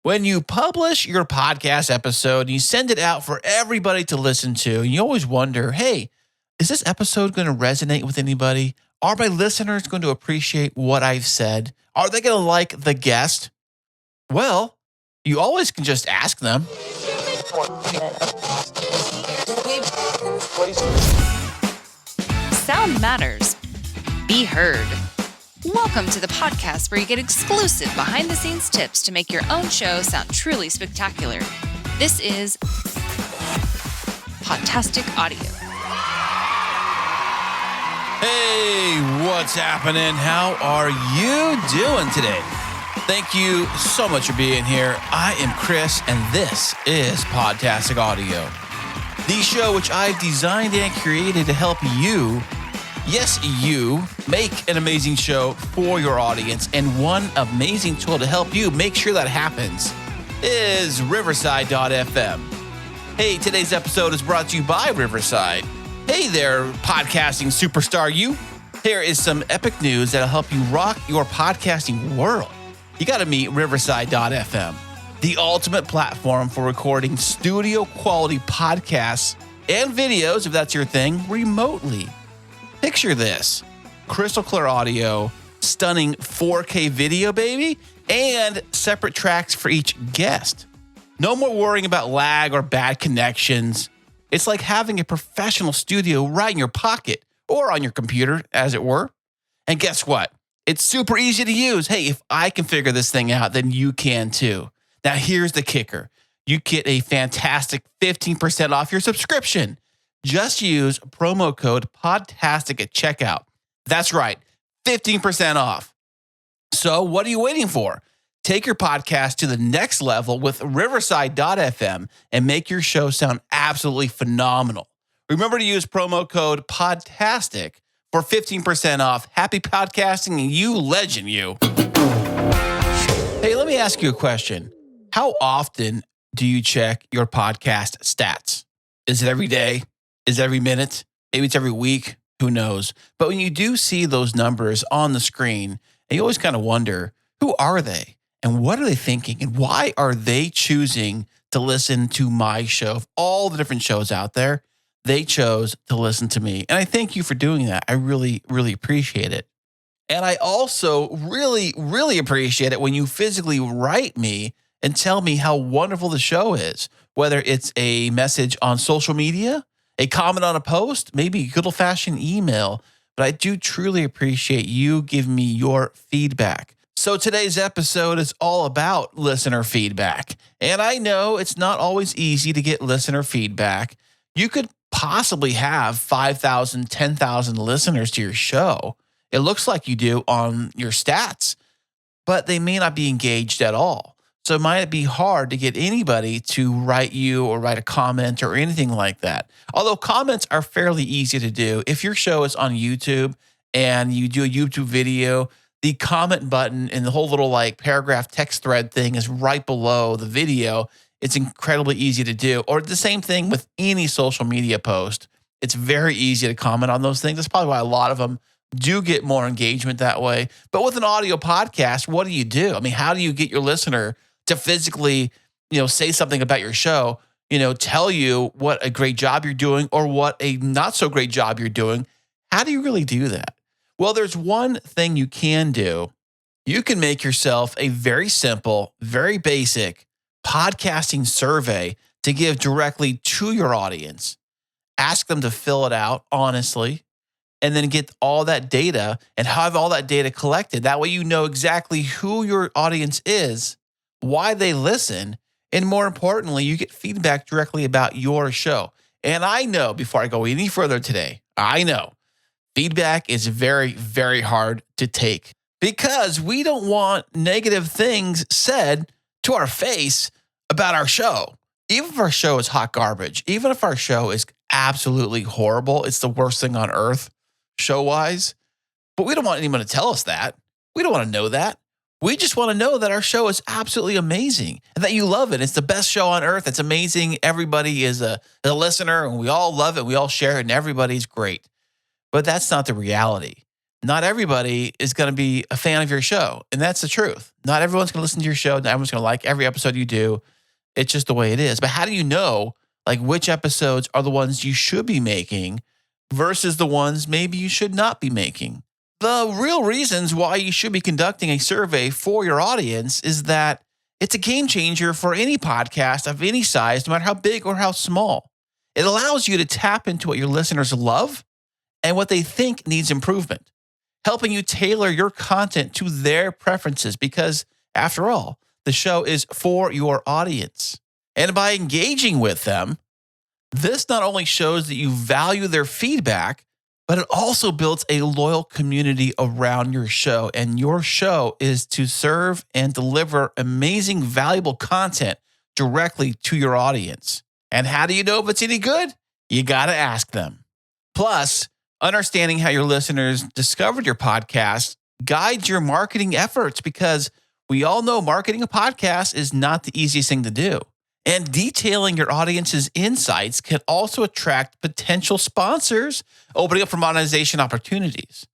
When you publish your podcast episode and you send it out for everybody to listen to, you always wonder, hey, is this episode going to resonate with anybody? Are my listeners going to appreciate what I've said? Are they going to like the guest? Well, you always can just ask them. Sound matters. Be heard. Welcome to the podcast where you get exclusive behind-the-scenes tips to make your own show sound truly spectacular. This is Podcastic Audio. Hey, what's happening? How are you doing today? Thank you so much for being here. I am Kris, and this is Podtastic Audio, the show which I've designed and created to help you, yes, you, make an amazing show for your audience. And one amazing tool to help you make sure that happens is Riverside.fm. Hey, today's episode is brought to you by Riverside. Hey there, podcasting superstar you. Here is some epic news that'll help you rock your podcasting world. You got to meet Riverside.fm, the ultimate platform for recording studio quality podcasts and videos, if that's your thing, remotely. Picture this: crystal clear audio, stunning 4K video, baby, and separate tracks for each guest. No more worrying about lag or bad connections. It's like having a professional studio right in your pocket or on your computer, as it were. And guess what? It's super easy to use. Hey, if I can figure this thing out, then you can too. Now, here's the kicker. You get a fantastic 15% off your subscription. Just use promo code Podtastic at checkout. That's right, 15% off. So what are you waiting for? Take your podcast to the next level with Riverside.fm and make your show sound absolutely phenomenal. Remember to use promo code Podtastic for 15% off. Happy podcasting, you legend, you. Hey, let me ask you a question. How often do you check your podcast stats? Is it every day? Is it every minute? Maybe it's every week. Who knows? But when you do see those numbers on the screen, and you always kind of wonder, who are they? And what are they thinking? And why are they choosing to listen to my show? Of all the different shows out there, they chose to listen to me. And I thank you for doing that. I really, really appreciate it. And I also really, really appreciate it when you physically write me and tell me how wonderful the show is, whether it's a message on social media, a comment on a post, maybe a good old-fashioned email. But I do truly appreciate you giving me your feedback. So today's episode is all about listener feedback. And I know it's not always easy to get listener feedback. You could possibly have 5,000, 10,000 listeners to your show. It looks like you do on your stats, but they may not be engaged at all. So it might be hard to get anybody to write you or write a comment or anything like that. Although comments are fairly easy to do. If your show is on YouTube and you do a YouTube video, the comment button and the whole little paragraph text thread thing is right below the video. It's incredibly easy to do. Or the same thing with any social media post. It's very easy to comment on those things. That's probably why a lot of them do get more engagement that way. But with an audio podcast, what do? I mean, how do you get your listener to physically, say something about your show, tell you what a great job you're doing or what a not so great job you're doing? How do you really do that? Well, there's one thing you can do. You can make yourself a very simple, very basic podcasting survey to give directly to your audience. Ask them to fill it out honestly, and then get all that data and have all that data collected. That way you know exactly who your audience is, why they listen, and more importantly, you get feedback directly about your show. And I know, before I go any further today, I know feedback is very, very hard to take because we don't want negative things said to our face about our show. Even if our show is hot garbage, even if our show is absolutely horrible, it's the worst thing on earth, show-wise. But we don't want anyone to tell us that. We don't want to know that. We just want to know that our show is absolutely amazing and that you love it. It's the best show on earth. It's amazing. Everybody is a listener and we all love it. We all share it and everybody's great. But that's not the reality. not everybody is going to be a fan of your show. And that's the truth. Not everyone's going to listen to your show. Not everyone's going to like every episode you do. It's just the way it is. But how do you know like which episodes are the ones you should be making versus the ones maybe you should not be making? The real reasons why you should be conducting a survey for your audience is that it's a game changer for any podcast of any size, no matter how big or how small. It allows you to tap into what your listeners love and what they think needs improvement, helping you tailor your content to their preferences because, after all, the show is for your audience. And by engaging with them, this not only shows that you value their feedback, but it also builds a loyal community around your show. And your show is to serve and deliver amazing, valuable content directly to your audience. And how do you know if it's any good? You got to ask them. Plus, understanding how your listeners discovered your podcast guides your marketing efforts because we all know marketing a podcast is not the easiest thing to do. And detailing your audience's insights can also attract potential sponsors, opening up for monetization opportunities.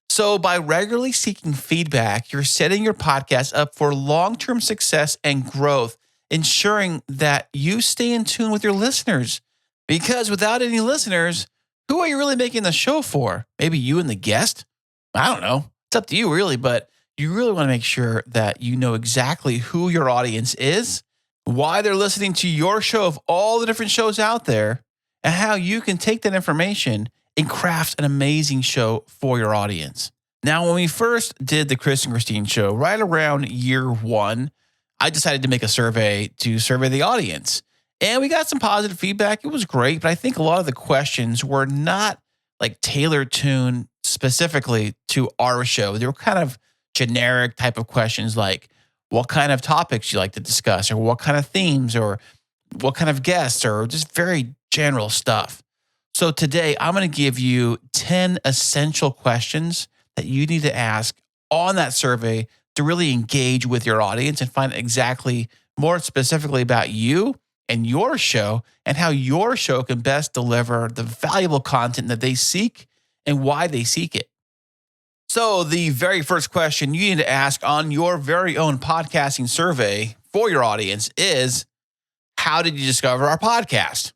So by regularly seeking feedback, you're setting your podcast up for long-term success and growth, ensuring that you stay in tune with your listeners. Because without any listeners, who are you really making the show for? Maybe you and the guest? I don't know. It's up to you really, but you really want to make sure that you know exactly who your audience is, why they're listening to your show of all the different shows out there, and how you can take that information and craft an amazing show for your audience. Now, when we first did the Kris and Kristine show, right around year 1, I decided to make a survey to survey the audience. And we got some positive feedback. It was great, but I think a lot of the questions were not like tailored tuned specifically to our show. They were kind of generic type of questions like, what kind of topics you like to discuss, or what kind of themes, or what kind of guests, or just very general stuff. So today I'm going to give you 10 essential questions that you need to ask on that survey to really engage with your audience and find exactly more specifically about you and your show and how your show can best deliver the valuable content that they seek and why they seek it. So the very first question you need to ask on your very own podcasting survey for your audience is, how did you discover our podcast?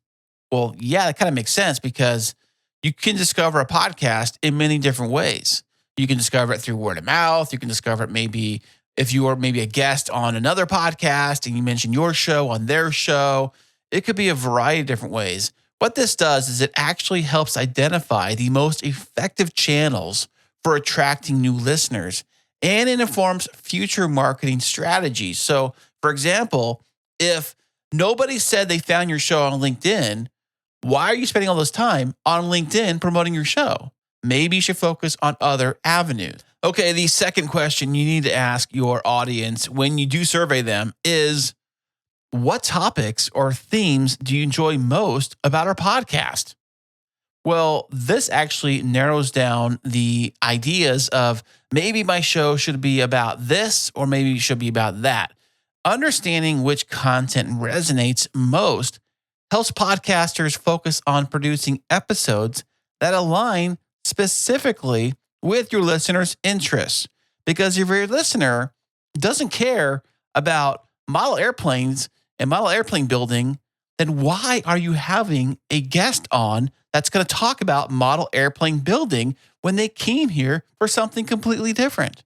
Well, yeah, that kind of makes sense because you can discover a podcast in many different ways. You can discover it through word of mouth. You can discover it maybe if you are maybe a guest on another podcast and you mention your show on their show. It could be a variety of different ways. What this does is it actually helps identify the most effective channels for attracting new listeners, and it informs future marketing strategies. So, for example, if nobody said they found your show on LinkedIn, why are you spending all this time on LinkedIn promoting your show? Maybe you should focus on other avenues. Okay, the second question you need to ask your audience when you do survey them is, what topics or themes do you enjoy most about our podcast? Well, this actually narrows down the ideas of maybe my show should be about this or maybe it should be about that. Understanding which content resonates most helps podcasters focus on producing episodes that align specifically with your listeners' interests. Because if your listener doesn't care about model airplanes and model airplane building, then why are you having a guest on that's going to talk about model airplane building when they came here for something completely different?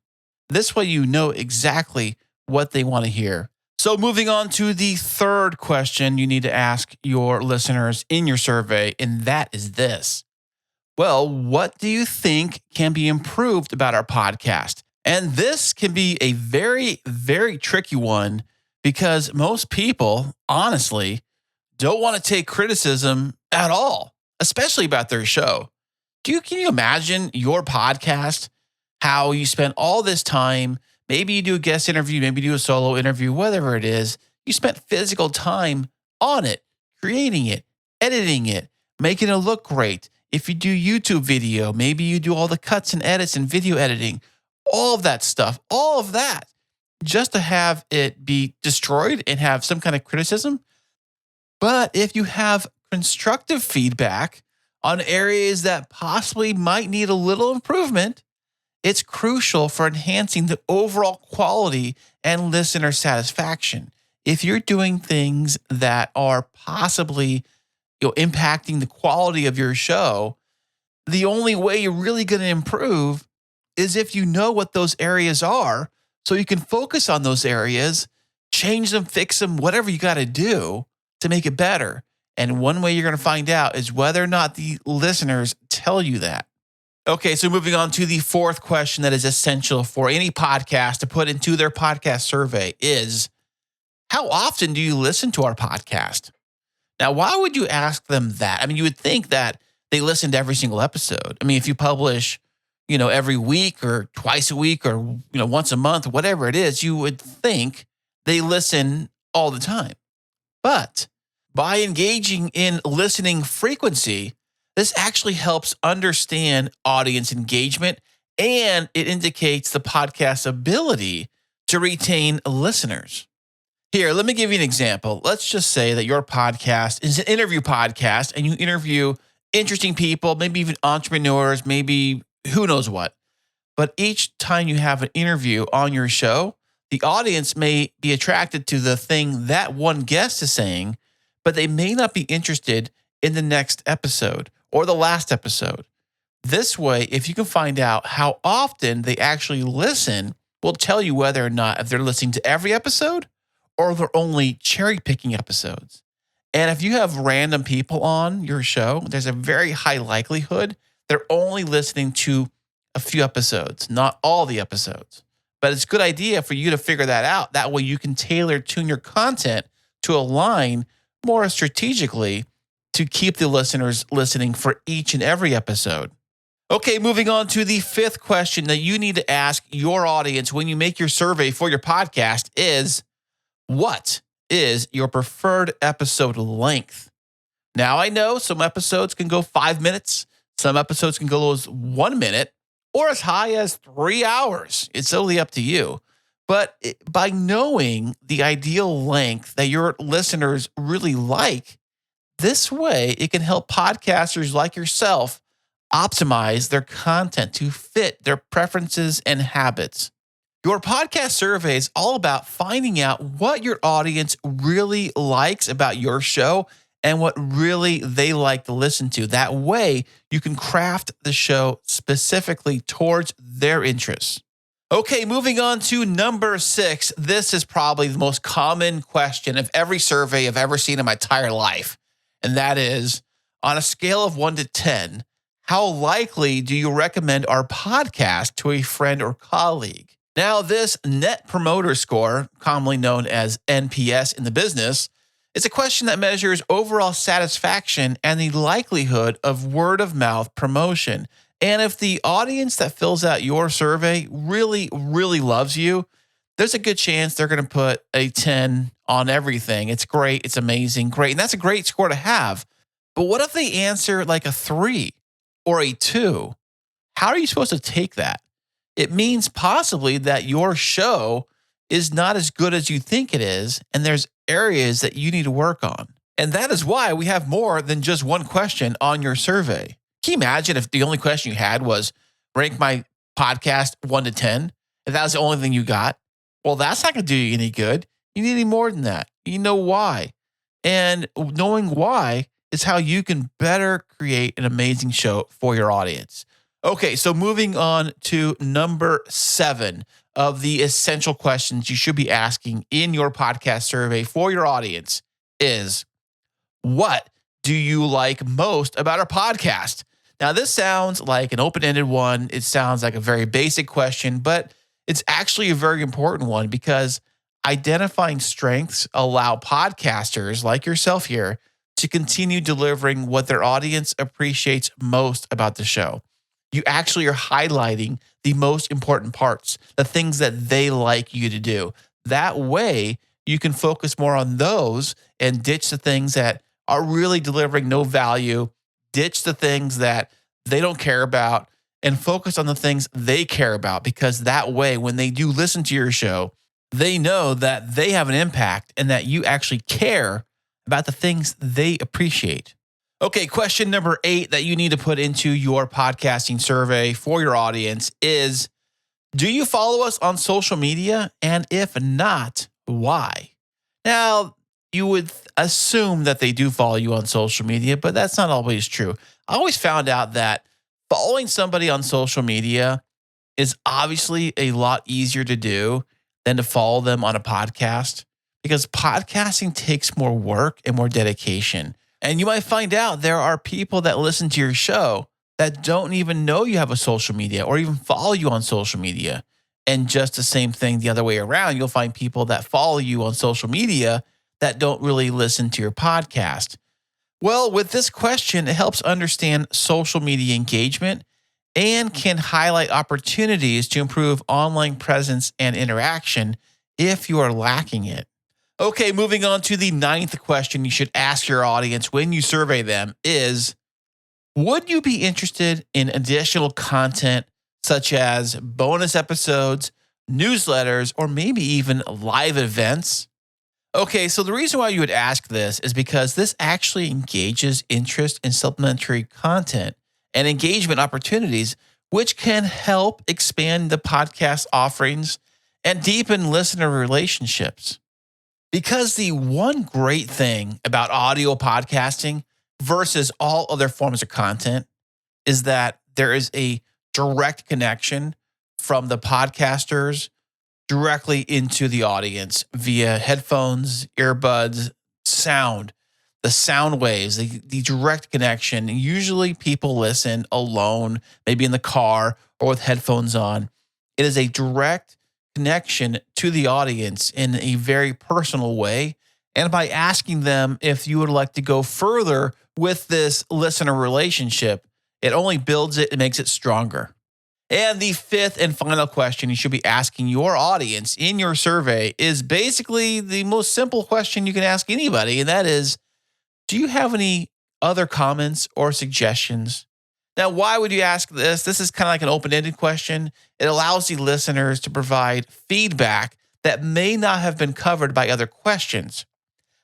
This way you know exactly what they want to hear. So moving on to the third question you need to ask your listeners in your survey, and that is this. Well, what do you think can be improved about our podcast? And this can be a very, very tricky one because most people, honestly, don't want to take criticism at all, especially about their show. Can you imagine your podcast, how you spend all this time, maybe you do a guest interview, maybe you do a solo interview, whatever it is, you spent physical time on it, creating it, editing it, making it look great. If you do YouTube video, maybe you do all the cuts and edits and video editing, all of that stuff, all of that, just to have it be destroyed and have some kind of criticism. But if you have constructive feedback on areas that possibly might need a little improvement, it's crucial for enhancing the overall quality and listener satisfaction. If you're doing things that are possibly impacting the quality of your show, the only way you're really going to improve is if you know what those areas are, so you can focus on those areas, change them, fix them, whatever you got to do to make it better. And one way you're going to find out is whether or not the listeners tell you that. Okay, so moving on to the fourth question that is essential for any podcast to put into their podcast survey is, how often do you listen to our podcast? Now, why would you ask them that? I mean, you would think that they listen to every single episode. I mean, if you publish, every week or twice a week or, once a month, whatever it is, you would think they listen all the time. But by engaging in listening frequency, this actually helps understand audience engagement, and it indicates the podcast's ability to retain listeners. Here, let me give you an example. Let's just say that your podcast is an interview podcast and you interview interesting people, maybe even entrepreneurs, maybe who knows what. But each time you have an interview on your show, the audience may be attracted to the thing that one guest is saying, but they may not be interested in the next episode or the last episode. This way, if you can find out how often they actually listen, will tell you whether or not if they're listening to every episode or they're only cherry picking episodes. And if you have random people on your show, there's a very high likelihood they're only listening to a few episodes, not all the episodes. But it's a good idea for you to figure that out. That way you can tune your content to align more strategically to keep the listeners listening for each and every episode. Okay, moving on to the fifth question that you need to ask your audience when you make your survey for your podcast is, what is your preferred episode length? Now, I know some episodes can go 5 minutes. Some episodes can go as 1 minute or as high as 3 hours. It's totally up to you. But by knowing the ideal length that your listeners really like, this way it can help podcasters like yourself optimize their content to fit their preferences and habits. Your podcast survey is all about finding out what your audience really likes about your show and what really they like to listen to. That way, you can craft the show specifically towards their interests. Okay, moving on to number 6. This is probably the most common question of every survey I've ever seen in my entire life. And that is, on a scale of 1 to 10, how likely do you recommend our podcast to a friend or colleague? Now, this Net Promoter Score, commonly known as NPS in the business, is a question that measures overall satisfaction and the likelihood of word-of-mouth promotion. And if the audience that fills out your survey really, really loves you, there's a good chance they're going to put a 10 on everything. It's great. It's amazing. Great. And that's a great score to have. But what if they answer like a 3 or a 2? How are you supposed to take that? It means possibly that your show is not as good as you think it is, and there's areas that you need to work on. And that is why we have more than just one question on your survey. Can you imagine if the only question you had was rank my podcast 1 to 10? If that was the only thing you got? Well, that's not going to do you any good. You need any more than that. You know why. And knowing why is how you can better create an amazing show for your audience. Okay, so moving on to number 7 of the essential questions you should be asking in your podcast survey for your audience is, what do you like most about our podcast? Now, this sounds like an open-ended one. It sounds like a very basic question, but it's actually a very important one because identifying strengths allow podcasters like yourself here to continue delivering what their audience appreciates most about the show. You actually are highlighting the most important parts, the things that they like you to do. That way, you can focus more on those and ditch the things that are really delivering no value, ditch the things that they don't care about, and focus on the things they care about, because that way, when they do listen to your show, they know that they have an impact and that you actually care about the things they appreciate. Okay, question number 8 that you need to put into your podcasting survey for your audience is, Do you follow us on social media? And if not, why? Now, you would assume that they do follow you on social media, but that's not always true. I always found out that following somebody on social media is obviously a lot easier to do than to follow them on a podcast because podcasting takes more work and more dedication. And you might find out there are people that listen to your show that don't even know you have a social media or even follow you on social media. And just the same thing the other way around, you'll find people that follow you on social media that don't really listen to your podcast. Well, with this question, it helps understand social media engagement and can highlight opportunities to improve online presence and interaction if you are lacking it. Okay, moving on to the 9th question you should ask your audience when you survey them is, would you be interested in additional content such as bonus episodes, newsletters, or maybe even live events? Okay, so the reason why you would ask this is because this actually engages interest in supplementary content and engagement opportunities, which can help expand the podcast offerings and deepen listener relationships. Because the one great thing about audio podcasting versus all other forms of content is that there is a direct connection from the podcasters directly into the audience via headphones, earbuds, sound, the sound waves, the direct connection. Usually people listen alone, maybe in the car or with headphones on. It is a direct connection to the audience in a very personal way. And by asking them if you would like to go further with this listener relationship, it only builds it and makes it stronger. And the 5th and final question you should be asking your audience in your survey is basically the most simple question you can ask anybody. And that is, do you have any other comments or suggestions? Now, why would you ask this? This is kind of like an open-ended question. It allows the listeners to provide feedback that may not have been covered by other questions,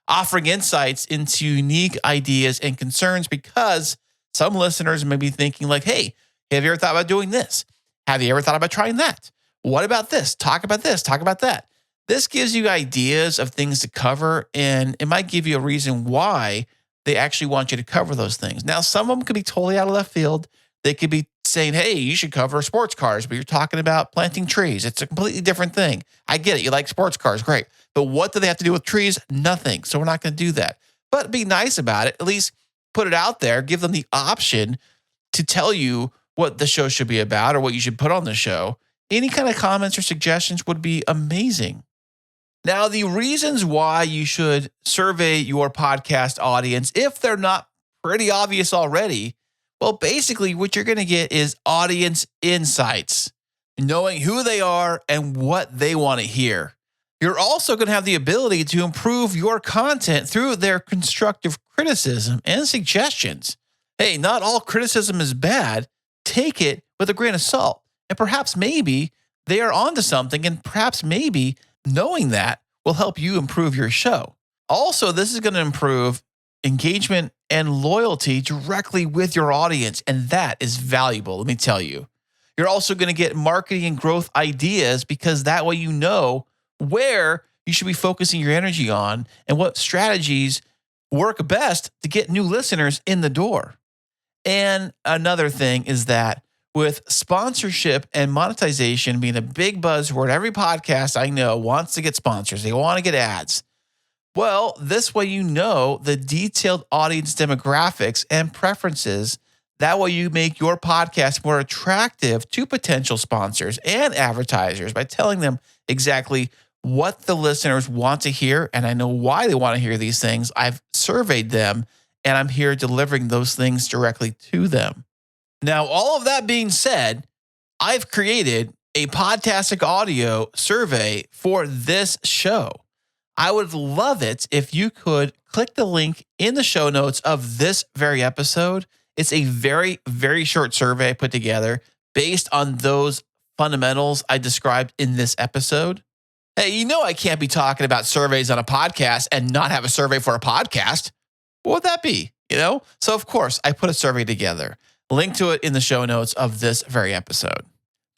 offering insights into unique ideas and concerns because some listeners may be thinking like, hey, have you ever thought about doing this? Have you ever thought about trying that? What about this? Talk about this. Talk about that. This gives you ideas of things to cover, and it might give you a reason why they actually want you to cover those things. Now, some of them could be totally out of left field. They could be saying, hey, you should cover sports cars, but you're talking about planting trees. It's a completely different thing. I get it. You like sports cars. Great. But what do they have to do with trees? Nothing. So we're not going to do that. But be nice about it. At least put it out there. Give them the option to tell you what the show should be about or what you should put on the show. Any kind of comments or suggestions would be amazing. Now, the reasons why you should survey your podcast audience, if they're not pretty obvious already, well, basically what you're going to get is audience insights, knowing who they are and what they want to hear. You're also going to have the ability to improve your content through their constructive criticism and suggestions. Hey, not all criticism is bad. Take it with a grain of salt. And perhaps maybe they are onto something, and perhaps maybe knowing that will help you improve your show. Also, this is going to improve engagement and loyalty directly with your audience, and that is valuable, let me tell you. You're also going to get marketing and growth ideas because that way you know where you should be focusing your energy on and what strategies work best to get new listeners in the door. And another thing is that with sponsorship and monetization being a big buzzword, every podcast I know wants to get sponsors. They want to get ads. Well, this way you know the detailed audience demographics and preferences. That way you make your podcast more attractive to potential sponsors and advertisers by telling them exactly what the listeners want to hear. And I know why they want to hear these things. I've surveyed them, and I'm here delivering those things directly to them. Now, all of that being said, I've created a Podcastic audio survey for this show. I would love it if you could click the link in the show notes of this very episode. It's a very, very short survey I put together based on those fundamentals I described in this episode. Hey, you know I can't be talking about surveys on a podcast and not have a survey for a podcast. What would that be? So of course, I put a survey together. Link to it in the show notes of this very episode.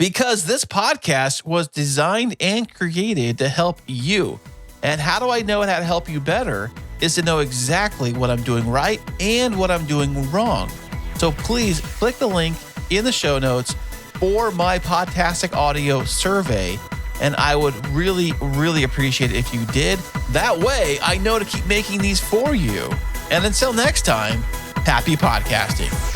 because this podcast was designed and created to help you. And how do I know how to help you better is to know exactly what I'm doing right and what I'm doing wrong. So please click the link in the show notes for my Podcastic audio survey. And I would really, really appreciate it if you did. That way I know to keep making these for you. And until next time, happy podcasting.